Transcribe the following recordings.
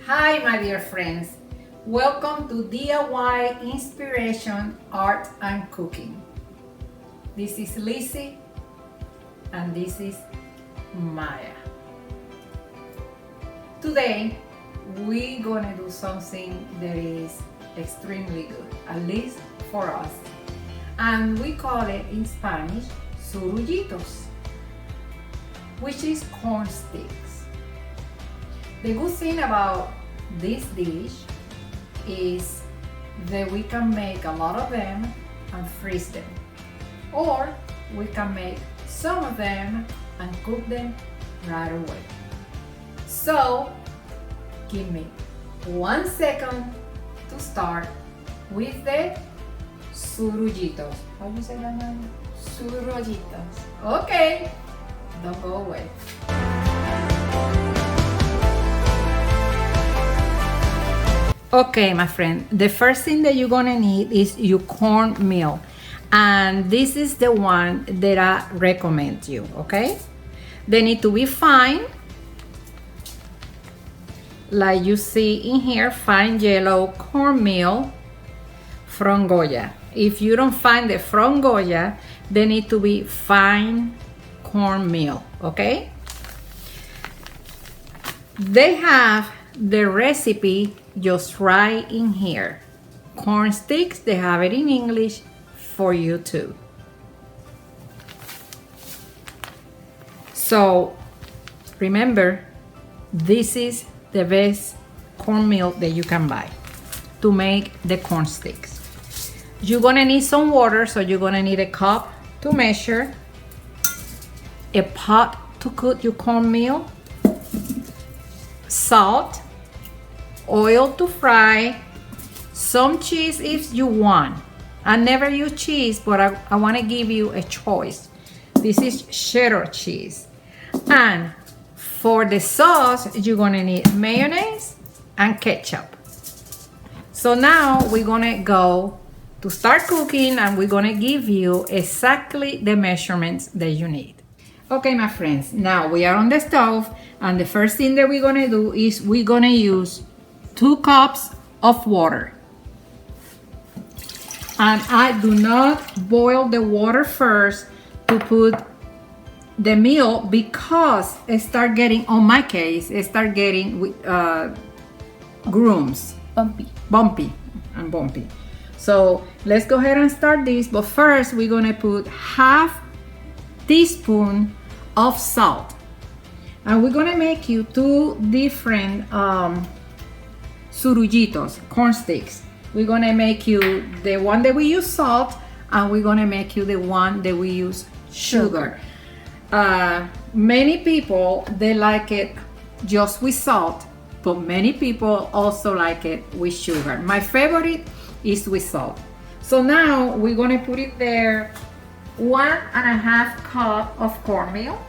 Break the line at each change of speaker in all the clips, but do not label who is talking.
Hi my dear friends, welcome to DIY Inspiration, Art and Cooking. This is Lizzie and this is Maya. Today we're gonna do something that is extremely good, at least for us, and we call it in Spanish surullitos, which is corn sticks. The good thing about this dish is that we can make a lot of them and freeze them, or we can make some of them and cook them right away. So give me 1 second to start with the surullitos. How do you say that name?
Surullitos.
Okay, don't go away. Okay, my friend, the first thing that you're gonna need is your cornmeal, and this is the one that I recommend you, okay? They need to be fine, like you see in here, fine yellow cornmeal from Goya. If you don't find the from Goya, they need to be fine cornmeal, okay? They have the recipe just right in here. Corn sticks, they have it in English for you too. So remember, this is the best cornmeal that you can buy to make the corn sticks. You're gonna need some water, so you're gonna need a cup to measure, a pot to cook your cornmeal, salt, oil to fry, some cheese if you want. I never use cheese, but I want to give you a choice. This is cheddar cheese. And for the sauce, you're going to need mayonnaise and ketchup. So now we're going to go to start cooking, and we're going to give you exactly the measurements that you need. Okay, my friends, now we are on the stove, and the first thing that we're going to do is we're going to use 2 cups of water. And I do not boil the water first to put the meal, because it start getting, on my case, it start getting grooms. Bumpy. So let's go ahead and start this, but first we're gonna put half teaspoon of salt. And we're gonna make you 2 different surullitos, corn sticks. We're gonna make you the one that we use salt, and we're gonna make you the one that we use sugar. Many people, they like it just with salt, but many people also like it with sugar. My favorite is with salt. So now we're gonna put it there, 1.5 cup of cornmeal.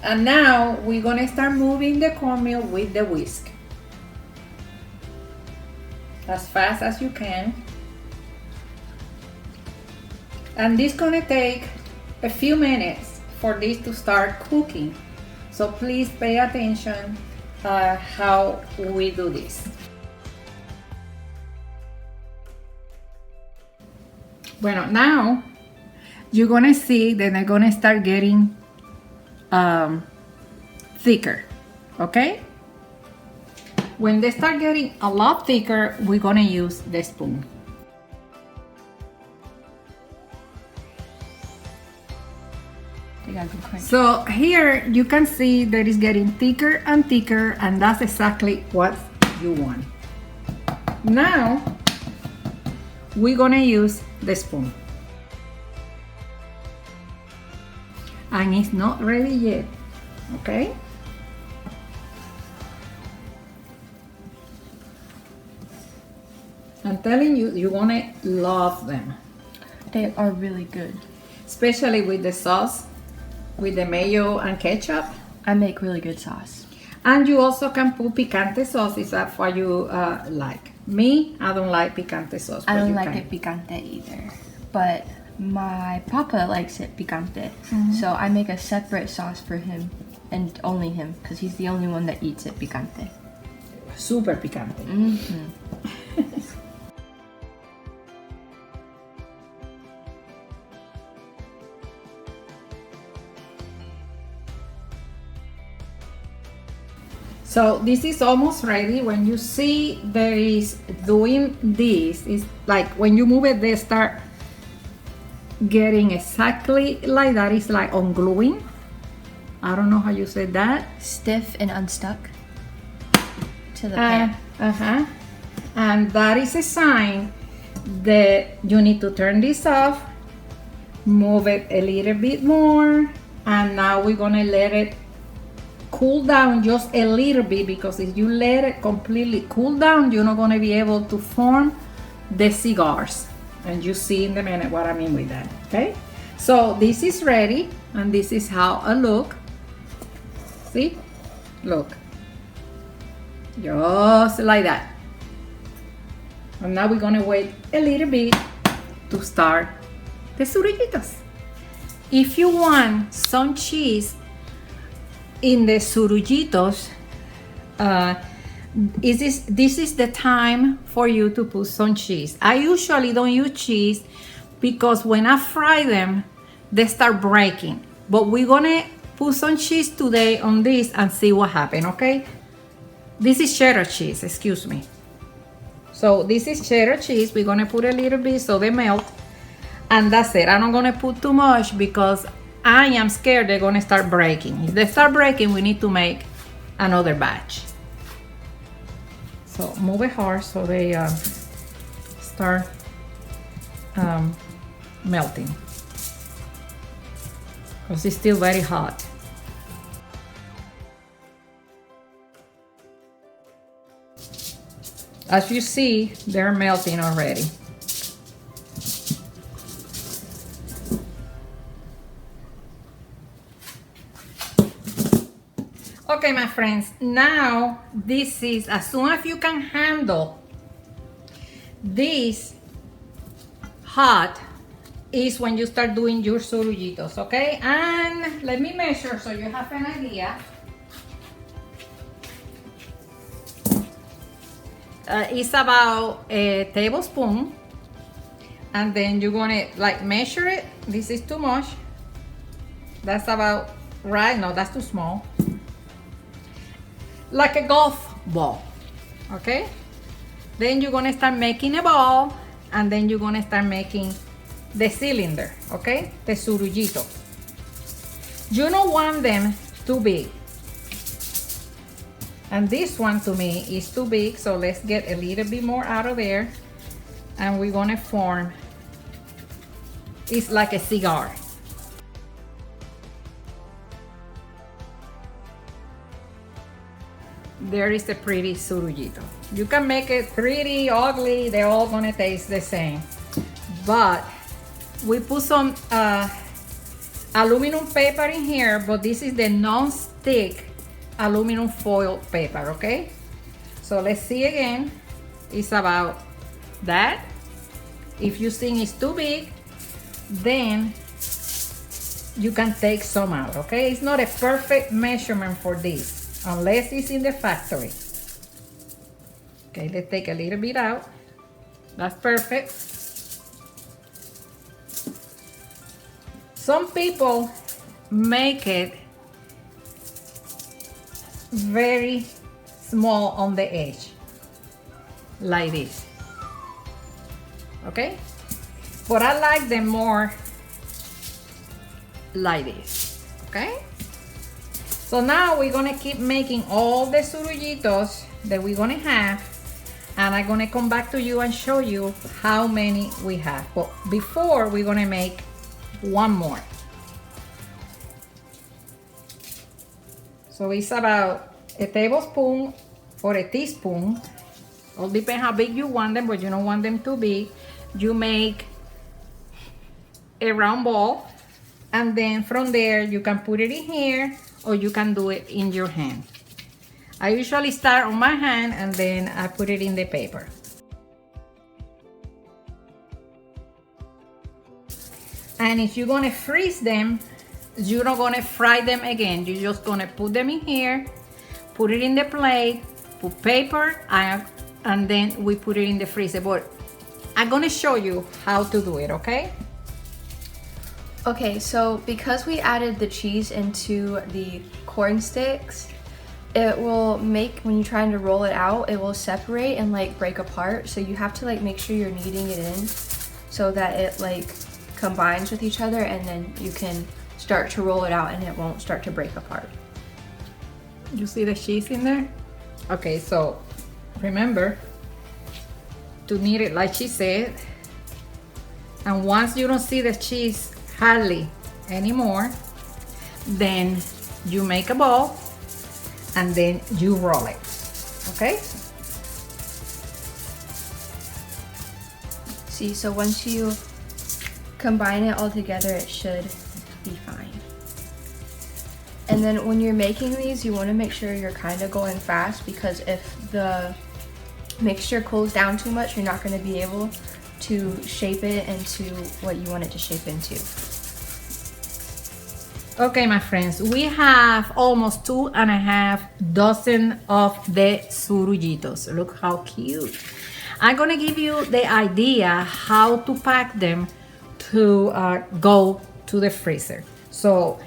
And now we're gonna start moving the cornmeal with the whisk as fast as you can. And this is gonna take a few minutes for this to start cooking. So please pay attention how we do this. Bueno, now you're gonna see that they're gonna start getting thicker, okay? When they start getting a lot thicker, we're gonna use the spoon. So here you can see that it's getting thicker and thicker, and that's exactly what you want. Now we're gonna use the spoon. And it's not ready yet, okay? I'm telling you, you're gonna love them.
They are really good.
Especially with the sauce, with the mayo and ketchup.
I make really good sauce.
And you also can put picante sauce if that's what you like. Me, I don't like picante sauce.
I don't like it picante either. But My papa likes it picante, so I make a separate sauce for him and only him because he's the only one that eats it picante.
Super picante. So this is almost ready. When you see there is doing this, it's like when you move it, they start getting exactly like that. It's like ungluing. I don't know how you say that.
Stiff and unstuck to the pan.
And that is a sign that you need to turn this off, move it a little bit more, and now we're gonna let it cool down just a little bit, because if you let it completely cool down, you're not gonna be able to form the cigars. And you see in a minute what I mean with that, okay? So this is ready, and this is how it look. See? Look. Just like that. And now we're gonna wait a little bit to start the surullitos. If you want some cheese in the surullitos, this is the time for you to put some cheese. I usually don't use cheese because when I fry them, they start breaking. But we're gonna put some cheese today on this and see what happens, okay? This is cheddar cheese, excuse me. So this is cheddar cheese. We're gonna put a little bit so they melt. And that's it. I'm not gonna put too much because I am scared they're gonna start breaking. If they start breaking, we need to make another batch. So move it hard so they start melting, because it's still very hot. As you see, they're melting already. Okay, my friends, now this is, as soon as you can handle this hot, is when you start doing your surullitos, okay? And let me measure so you have an idea. It's about a tablespoon, and then you're gonna like measure it. This is too much. That's about right. No, that's too small. Like a golf ball, okay? Then you're gonna start making a ball, and then you're gonna start making the cylinder, okay? The surullito. You don't want them too big. And this one to me is too big, so let's get a little bit more out of there. And we're gonna form, it's like a cigar. There is a pretty surullito. You can make it pretty, ugly, they're all gonna taste the same. But we put some aluminum paper in here, but this is the non-stick aluminum foil paper, okay? So let's see again. It's about that. If you think it's too big, then you can take some out, okay? It's not a perfect measurement for this, unless it's in the factory. Okay, let's take a little bit out. That's perfect. Some people make it very small on the edge, like this, okay? But I like them more like this, okay? So now we're gonna keep making all the surullitos that we're gonna have, and I'm gonna come back to you and show you how many we have. But before, we're gonna make one more. So it's about a tablespoon or a teaspoon. All depends how big you want them, but you don't want them too big. You make a round ball, and then from there you can put it in here, or you can do it in your hand. I usually start on my hand and then I put it in the paper. And if you're gonna freeze them, you're not gonna fry them again. You're just gonna put them in here, put it in the plate, put paper, and then we put it in the freezer. But I'm gonna show you how to do it, okay?
Okay, so because we added the cheese into the corn sticks, it will make, when you're trying to roll it out, it will separate and like break apart. So you have to like make sure you're kneading it in so that it like combines with each other, and then you can start to roll it out and it won't start to break apart.
You see the cheese in there? Okay, so remember to knead it like she said. And once you don't see the cheese hardly anymore, then you make a ball and then you roll it, okay?
See, so once you combine it all together, it should be fine. And then when you're making these, you want to make sure you're kind of going fast, because if the mixture cools down too much, you're not going to be able to shape it into what you want it to shape into.
Okay, my friends, we have almost 2.5 dozen of the surullitos. Look how cute. I'm gonna give you the idea how to pack them to go to the freezer. So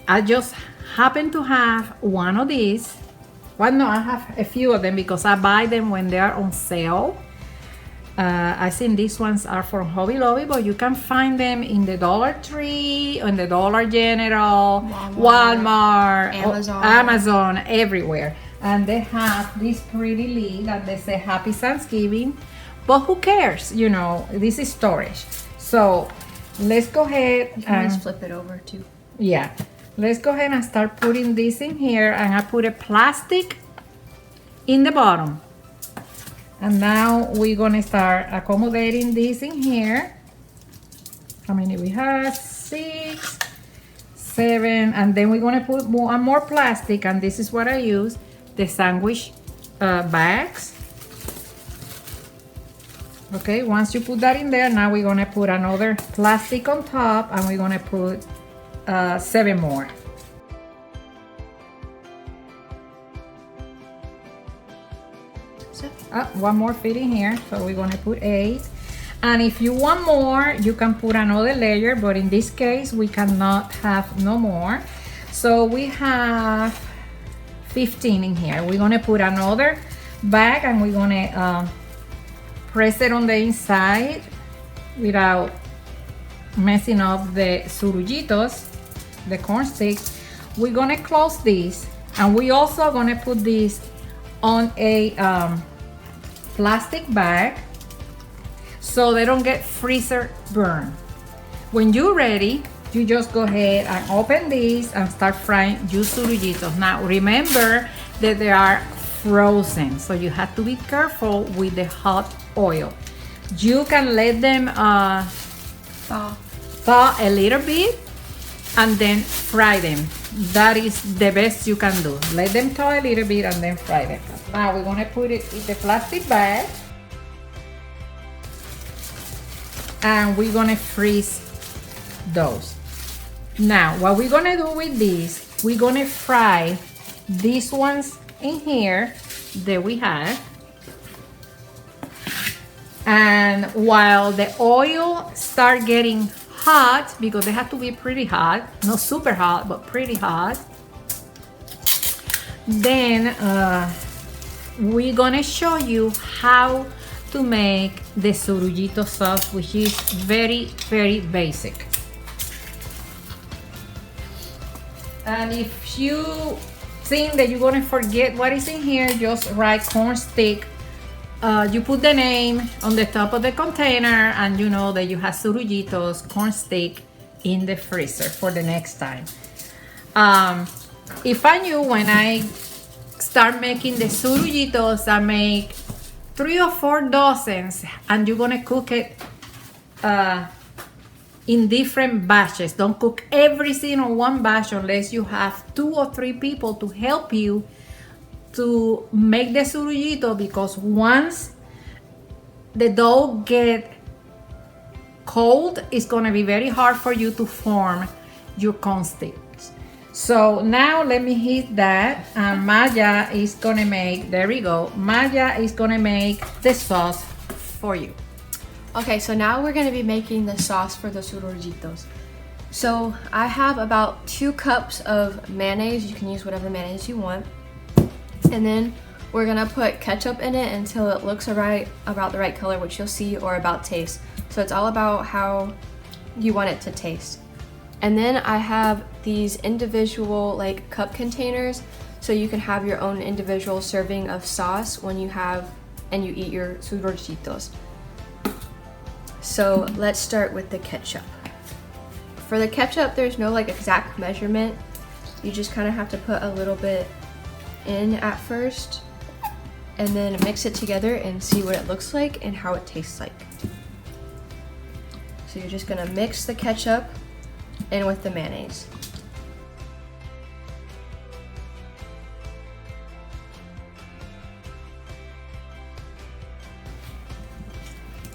I just happen to have one of these. Well, no, I have a few of them because I buy them when they are on sale. I think these ones are from Hobby Lobby, but you can find them in the Dollar Tree, in the Dollar General, Walmart, Amazon, everywhere. And they have this pretty lid and they say Happy Thanksgiving, but who cares? You know, this is storage. So let's go ahead
You can just flip it over too.
Yeah, let's go ahead and start putting this in here. And I put a plastic in the bottom. And now we're gonna start accommodating this in here. How many we have? 6, 7, and then we're gonna put more plastic, and this is what I use, the sandwich bags. Okay, once you put that in there, now we're gonna put another plastic on top, and we're gonna put 7 more. One more fit in here, so we're gonna put 8. And if you want more, you can put another layer, but in this case we cannot have no more. So we have 15 in here. We're gonna put another bag and we're gonna press it on the inside without messing up the surullitos, the corn sticks. We're gonna close this, and we also gonna put this on a plastic bag so they don't get freezer burn. When you're ready, you just go ahead and open this and start frying your surullitos. Now remember that they are frozen, so you have to be careful with the hot oil. You can let them thaw a little bit and then fry them. That is the best you can do. Let them thaw a little bit and then fry them. Now we're gonna put it in the plastic bag and we're gonna freeze those. Now what we're gonna do with this, we're gonna fry these ones in here that we have, and while the oil start getting hot, because they have to be pretty hot, not super hot but pretty hot, then we're gonna show you how to make the surullito sauce, which is very, very basic. And if you think that you're gonna forget what is in here, just write corn stick. You put the name on the top of the container, and you know that you have surullitos, corn stick in the freezer for the next time. If I knew when I start making the surullitos, I make 3 or 4 dozens, and you're gonna cook it in different batches. Don't cook everything on one batch unless you have 2 or 3 people to help you to make the surullito, because once the dough get cold, it's gonna be very hard for you to form your corn sticks. So now let me heat that, and Maya is gonna make, there we go, Maya is gonna make the sauce for you.
Okay, so now we're gonna be making the sauce for the surullitos. So I have about 2 cups of mayonnaise. You can use whatever mayonnaise you want. And then we're gonna put ketchup in it until it looks about the right color, which you'll see, or about taste. So it's all about how you want it to taste. And then I have these individual like cup containers, so you can have your own individual serving of sauce when you eat your surullitos. So let's start with the ketchup. For the ketchup, there's no like exact measurement. You just kind of have to put a little bit in at first, and then mix it together and see what it looks like and how it tastes like. So you're just gonna mix the ketchup in with the mayonnaise.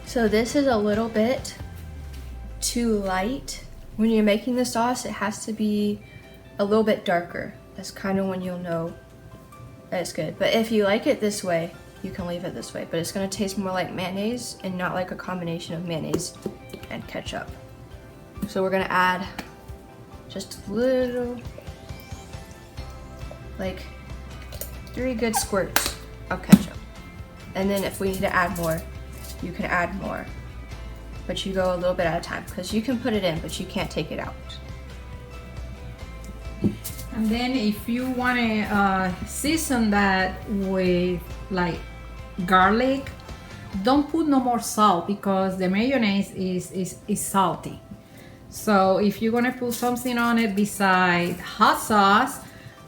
So this is a little bit too light. When you're making the sauce, it has to be a little bit darker. That's kind of when you'll know that it's good. But if you like it this way, you can leave it this way. But it's gonna taste more like mayonnaise and not like a combination of mayonnaise and ketchup. So we're gonna add just a little, like 3 good squirts of ketchup. And then if we need to add more, you can add more. But you go a little bit at a time, because you can put it in, but you can't take it out.
And then if you want to season that with like garlic, don't put no more salt, because the mayonnaise is salty. So if you're gonna put something on it beside hot sauce,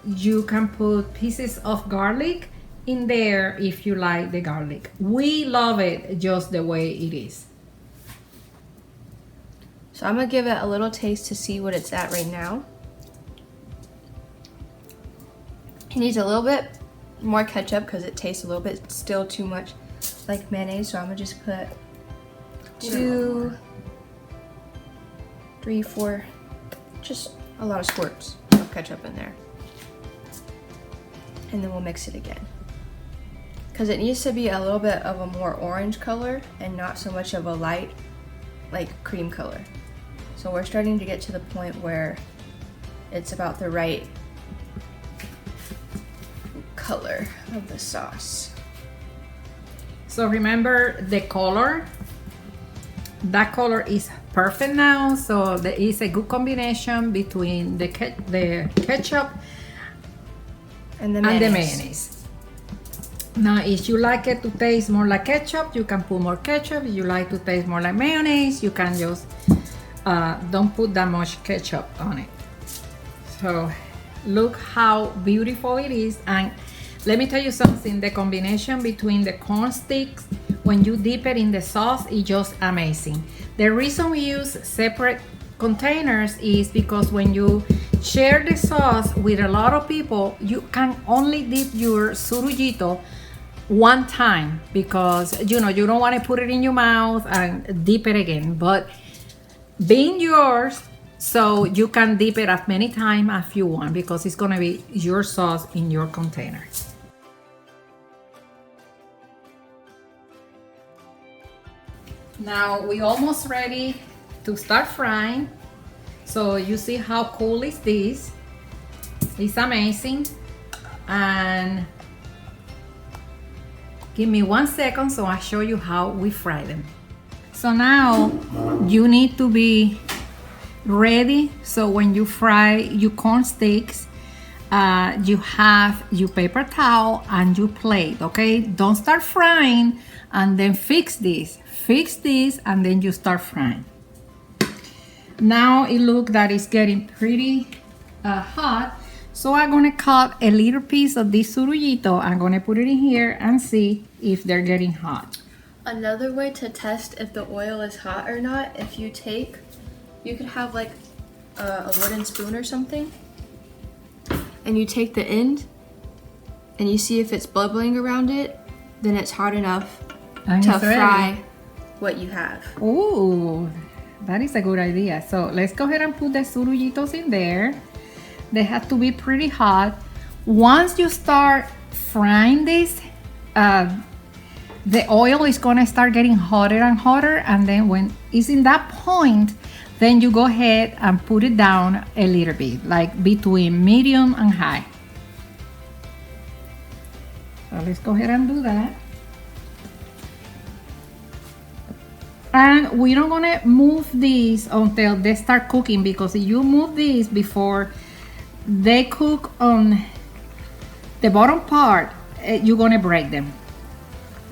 you can put pieces of garlic in there if you like the garlic. We love it just the way it is.
So I'm gonna give it a little taste to see what it's at right now. It needs a little bit more ketchup because it tastes a little bit still too much like mayonnaise. So I'm gonna just put 2, 3, 4, just a lot of squirts of ketchup in there. And then we'll mix it again, because it needs to be a little bit of a more orange color and not so much of a light like cream color. So we're starting to get to the point where it's about the right color of the sauce.
So remember the color, that color is perfect now. So there is a good combination between the ketchup
and the
mayonnaise. Now, if you like it to taste more like ketchup, you can put more ketchup. If you like to taste more like mayonnaise, you can just don't put that much ketchup on it. So look how beautiful it is. And let me tell you something, the combination between the corn sticks, when you dip it in the sauce, is just amazing. The reason we use separate containers is because when you share the sauce with a lot of people, you can only dip your surullito one time, because you don't want to put it in your mouth and dip it again. But being yours, so you can dip it as many times as you want, because it's gonna be your sauce in your container. Now we almost ready to start frying. So you see how cool is this? It's amazing. And give me 1 second so I'll show you how we fry them. So now you need to be ready. So when you fry your corn sticks, you have your paper towel and your plate, okay? Don't start frying and then fix this, and then you start frying. Now it looks that it's getting pretty hot. So I'm gonna cut a little piece of this surullito. I'm gonna put it in here and see if they're getting hot.
Another way to test if the oil is hot or not, if you could have like a wooden spoon or something, and you take the end and you see if it's bubbling around it, then it's hot enough to fry what you have.
Ooh, That is a good idea. So let's go ahead and put the surullitos in there. They have to be pretty hot. Once you start frying this, the oil is gonna start getting hotter and hotter, and then when it's in that point, then you go ahead and put it down a little bit, like between medium and high. So let's go ahead and do that. And we're not gonna move these until they start cooking, because if you move these before they cook on the bottom part, you're gonna break them.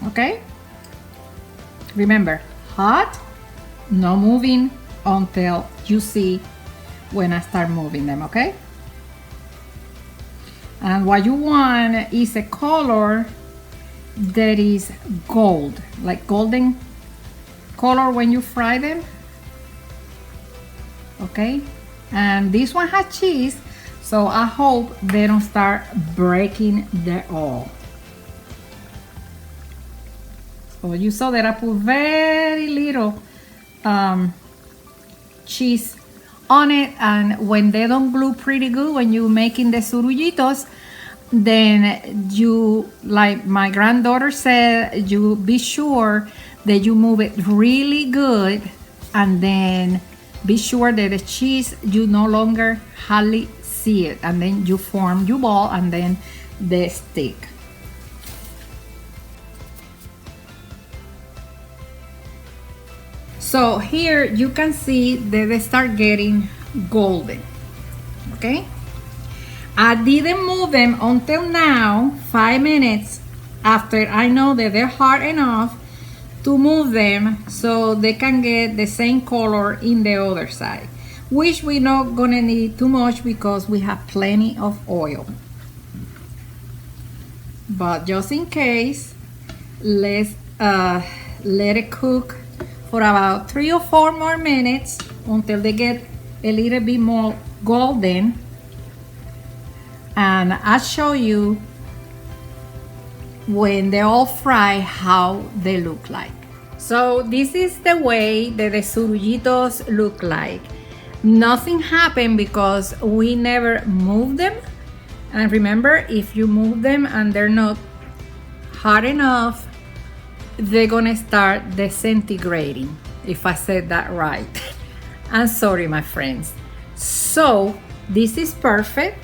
Okay? Remember, hot, no moving until you see when I start moving them, okay? And what you want is a color that is gold, like golden color when you fry them. Okay? And this one has cheese, so I hope they don't start breaking the oil. So you saw that I put very little cheese on it, and when they don't glue pretty good when you're making the surullitos, then you, like my granddaughter said, you be sure that you move it really good, and then be sure that the cheese you no longer hardly see it, and then you form your ball and then they stick. So here you can see that they start getting golden. Okay, I didn't move them until now, 5 minutes after I know that they're hard enough to move them, so they can get the same color in the other side, which we're not gonna need too much because we have plenty of oil. But just in case, let's let it cook for about 3 or 4 more minutes until they get a little bit more golden, and I'll show you when they all fry how they look like. So this is the way that the surullitos look like. Nothing happened because we never moved them, and remember, if you move them and they're not hot enough, they're gonna start disintegrating, if I said that right. I'm sorry, my friends. So this is perfect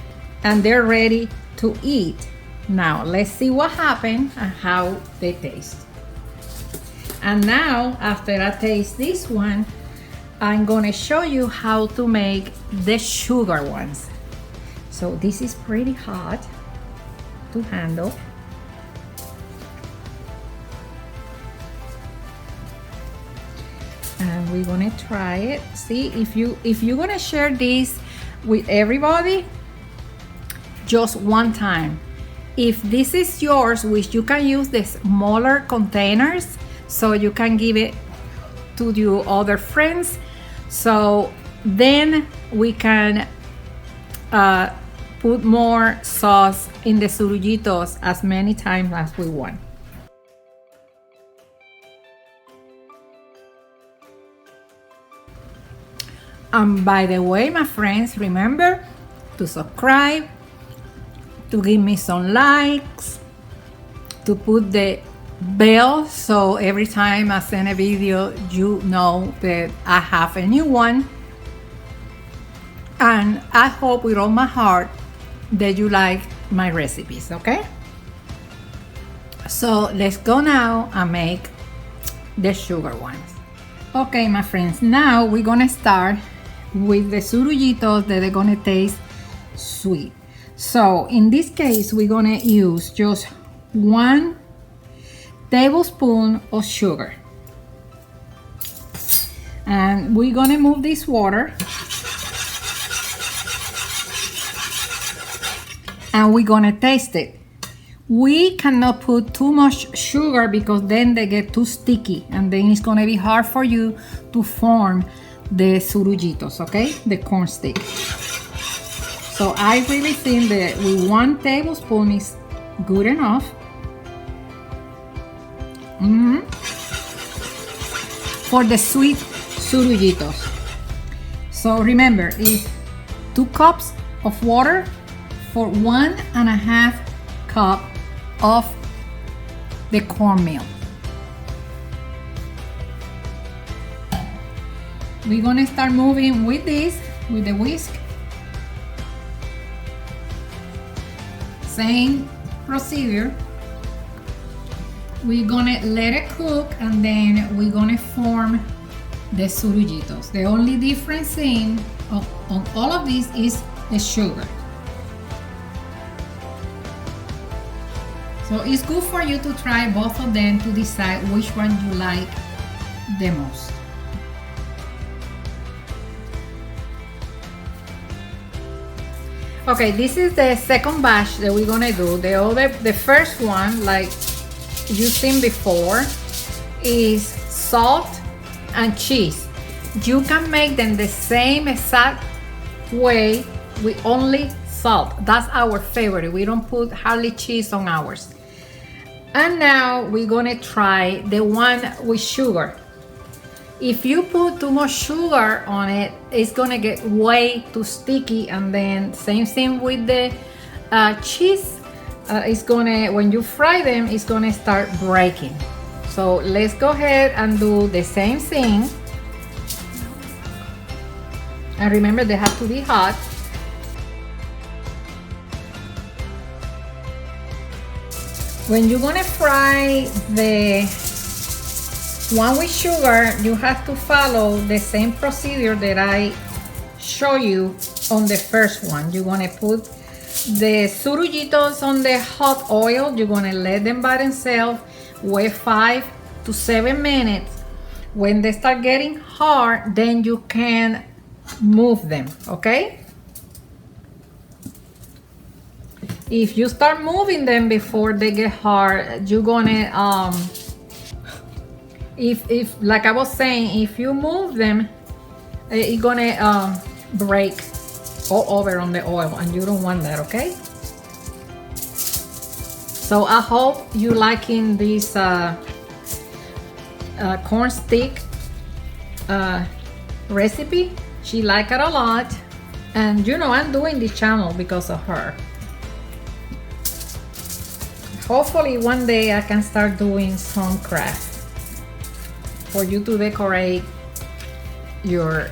and they're ready to eat. Now let's see what happened and how they taste. And now, after I taste this one, I'm gonna show you how to make the sugar ones. So this is pretty hot to handle. And we're gonna try it. See, if you're gonna share this with everybody, just one time. If this is yours, which you can use the smaller containers, so you can give it to your other friends, so then we can put more sauce in the surullitos as many times as we want. And by the way, my friends, remember to subscribe, to give me some likes, to put the bell so every time I send a video, you know that I have a new one. And I hope with all my heart that you like my recipes, okay? So let's go now and make the sugar ones. Okay, my friends, now we're gonna start with the surullitos that are gonna taste sweet. So in this case, we're gonna use just 1 tablespoon of sugar. And we're gonna move this water. And we're gonna taste it. We cannot put too much sugar because then they get too sticky and then it's gonna be hard for you to form the surullitos, okay? The corn stick. So I really think that with 1 tablespoon is good enough. For the sweet Surullitos. So remember, it's 2 cups of water for 1.5 cup of the cornmeal. We're gonna start moving with this, with the whisk. Same procedure. We're gonna let it cook and then we're gonna form the surullitos. The only difference on all of this is the sugar. So it's good for you to try both of them to decide which one you like the most. Okay, this is the second batch that we're gonna do. The first one, like you've seen before, is salt and cheese. You can make them the same exact way with only salt. That's our favorite. We don't put hardly cheese on ours. And now we're gonna try the one with sugar. If you put too much sugar on it, it's gonna get way too sticky, and then same thing with the cheese. It's gonna, when you fry them, it's gonna start breaking. So let's go ahead and do the same thing. And remember, they have to be hot. When you're gonna fry the one with sugar, you have to follow the same procedure that I show you on the first one. You're gonna put the surullitos on the hot oil. You're gonna let them by themselves, wait 5 to 7 minutes. When they start getting hard, then you can move them, okay? If you start moving them before they get hard, you're gonna if like I was saying, if you move them, it's gonna break all over on the oil, and you don't want that, okay? So I hope you liking this corn stick recipe. She liked it a lot, and you know, I'm doing this channel because of her. Hopefully one day I can start doing some craft for you to decorate your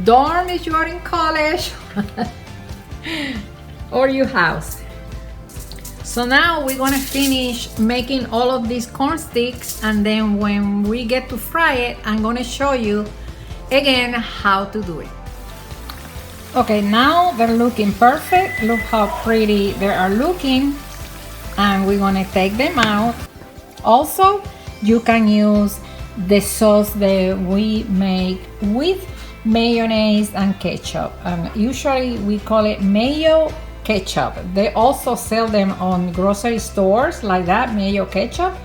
dorm if you are in college or your house. So now we're gonna finish making all of these corn sticks, and then when we get to fry it, I'm gonna show you again how to do it. Okay, now they're looking perfect. Look how pretty they are looking, and we're gonna take them out. Also, you can use the sauce that we make with mayonnaise and ketchup, and usually we call it mayo ketchup. They also sell them on grocery stores like that, mayo ketchup,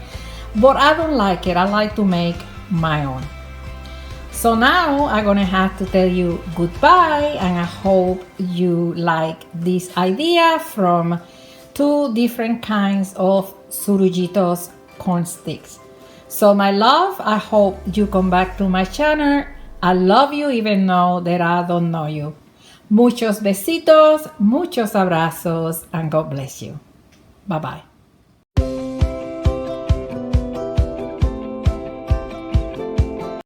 but I don't like it. I like to make my own. So now I'm gonna have to tell you goodbye, and I hope you like this idea from 2 different kinds of surullitos corn sticks. So my love, I hope you come back to my channel. I love you even though that I don't know you. Muchos besitos, muchos abrazos, and God bless you. Bye-bye.